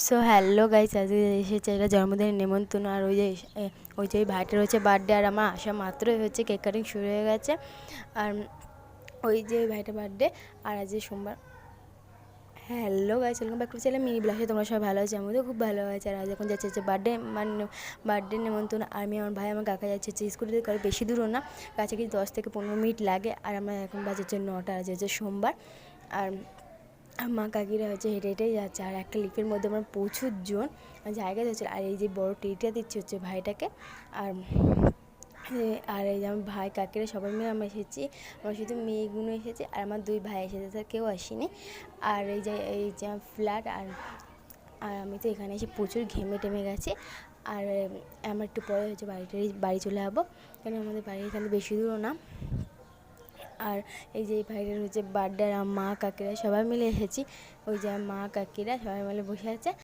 So hello guys, আজকে এসেছে এটা জন্মদিনের নেমন্তন্ন। আর ওই যে ভাইটার হচ্ছে বার্থডে, আর আমার আসা মাত্রই হচ্ছে কেক কাটিং শুরু হয়ে গেছে। আর ওই যে ভাইটার বার্থডে, আর আজ সোমবার। Hello guys, welcome back to channel mini ব্লগে। তোমরা সবাই ভালো আছে, আমাদের খুব ভালো আছে। আর আজ এখন যাচ্ছে হচ্ছে বার্থডে নেমন্তন্ন। আমি আমার ভাই আমার কাকা যাচ্ছে হচ্ছে স্কুটিতে, কারণ বেশি দূরও না, কাছাকাছি 10 থেকে 15 মিনিট লাগে। আর আমার এখন বাজে হচ্ছে 9টা, আজ হচ্ছে সোমবার। আর মা কাকিরা হচ্ছে হেঁটে হেঁটেই যাচ্ছে। আর একটা লিফের মধ্যে আমার প্রচুর জন জায়গা যাচ্ছে। আর এই যে বড় টিটা দিচ্ছে হচ্ছে ভাইটাকে। আর আর এই যে আমার ভাই কাকিরা সবাই মিলে আমরা এসেছি। আমার শুধু মেয়েগুলো এসেছে, আর আমার 2 ভাই এসেছে, স্যার কেউ আসেনি। আর এই যে ফ্ল্যাট। আর আমি তো এখানে এসে প্রচুর ঘেমে টেমে গেছি। আর আমার একটু পরে হচ্ছে বাড়ি চলে যাবো, কারণ আমাদের বাড়ি এখানে বেশি দূরও না। আর এই যে এই ভাইটার হচ্ছে বার্থডে, আর মা কাকিরা সবাই মিলে এসেছি। ওই যে মা কাকিরা সবাই মিলে বসে আছে।